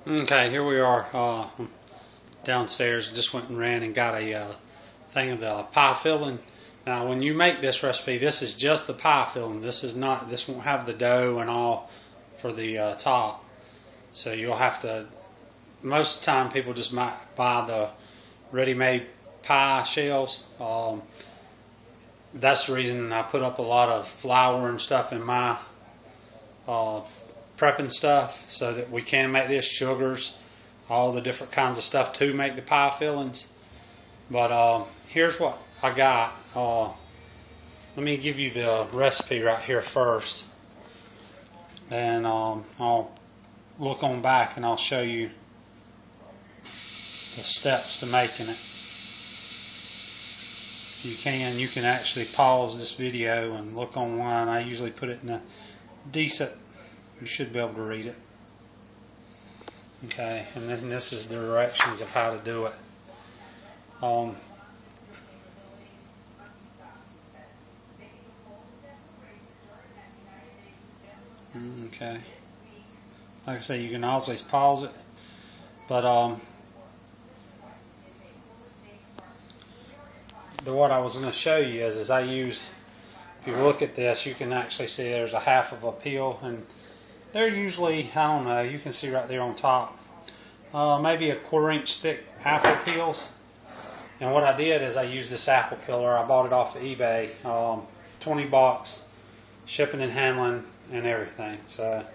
Okay, here we are downstairs. Just went and ran and got a thing of the pie filling. Now, when you make this recipe, this is just the pie filling. This is not. This won't have the dough and all for the top. So you'll have to. Most of the time, people just might buy the ready-made pie shells. That's the reason I put up a lot of flour and stuff in my prepping stuff, so that we can make this, sugars, all the different kinds of stuff to make the pie fillings. But here's what I got. Let me give you the recipe right here first, and I'll look on back and I'll show you the steps to making it. You can actually pause this video and look online. I usually put it in a decent. You should be able to read it. Okay, and then this is the directions of how to do it. Okay. Like I say, you can always pause it, but what I was going to show you is I use. If you look at this, you can actually see there's a half of a peel, and they're usually, I don't know, you can see right there on top, maybe a 1/4 inch thick apple peels. And what I did is I used this apple peeler. I bought it off of eBay, $20, shipping and handling and everything. So,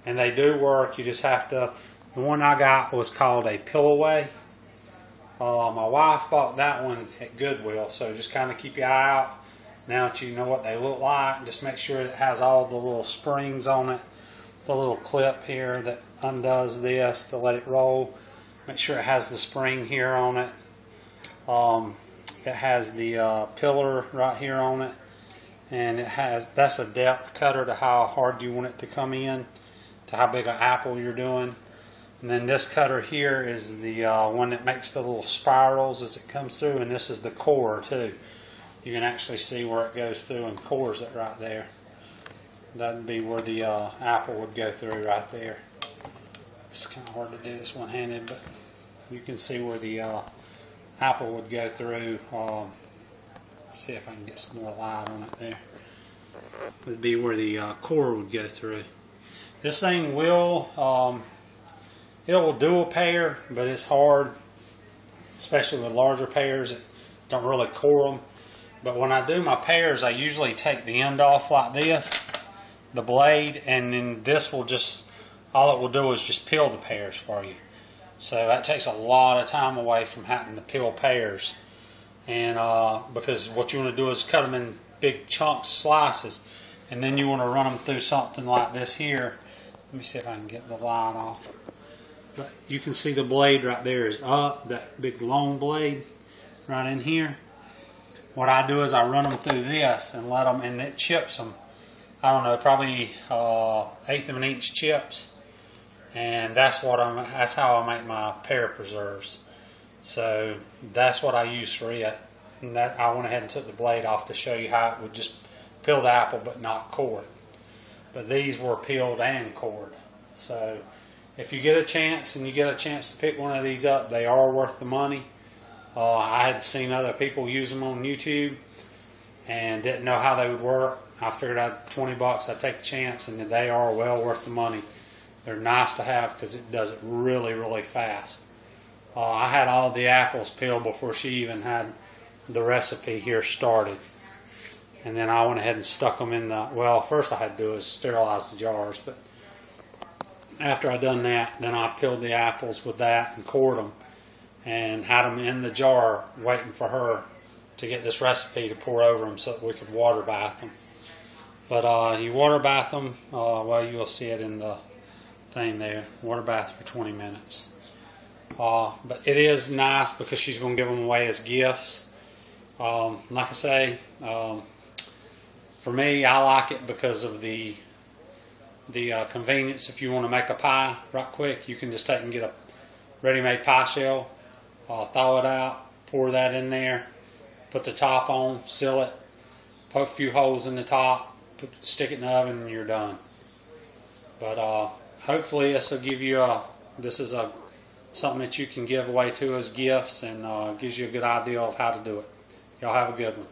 and they do work. You just have to. The one I got was called a Pillaway. My wife bought that one at Goodwill, so just kind of keep your eye out. Now that you know what they look like, just make sure it has all the little springs on it. The little clip here that undoes this to let it roll. Make sure it has the spring here on it. It has the pillar right here on it, and that's a depth cutter to how hard you want it to come in, to how big an apple you're doing. And then this cutter here is the one that makes the little spirals as it comes through, and this is the core too. You can actually see where it goes through and cores it right there. That'd be where the apple would go through right there. It's kind of hard to do this one-handed, but you can see where the apple would go through. See if I can get some more light on it there. Would be where the core would go through. This thing will, it will do a pear, but it's hard, especially with larger pears that don't really core them. But when I do my pears, I usually take the end off like this, the blade, and then this will just, all it will do is just peel the pears for you. So that takes a lot of time away from having to peel pears. And because what you want to do is cut them in big chunks, slices, and then you want to run them through something like this here. Let me see if I can get the line off. But you can see the blade right there is up, that big long blade right in here. What I do is I run them through this and let them, and it chips them. I don't know, probably 1/8 of an inch chips, and that's how I make my pear preserves. So that's what I use for it. And that I went ahead and took the blade off to show you how it would just peel the apple but not core it. But these were peeled and cored. So if you get a chance and you get a chance to pick one of these up, they are worth the money. I had seen other people use them on YouTube and didn't know how they would work. I figured out $20, I'd take the chance, and they are well worth the money. They're nice to have because it does it really, really fast. I had all the apples peeled before she even had the recipe here started. And then I went ahead and stuck them in the, well, first I had to do is sterilize the jars, but after I done that, then I peeled the apples with that and cored them and had them in the jar waiting for her to get this recipe to pour over them so that we could water bath them. But you water bath them, well, you'll see it in the thing there, water bath for 20 minutes. But it is nice because she's going to give them away as gifts. Like I say, for me, I like it because of the convenience. If you want to make a pie right quick, you can just take and get a ready-made pie shell, thaw it out, pour that in there, put the top on, seal it, poke a few holes in the top, stick it in the oven, and you're done. But hopefully this will give you a this is something that you can give away to as gifts, and gives you a good idea of how to do it. Y'all have a good one.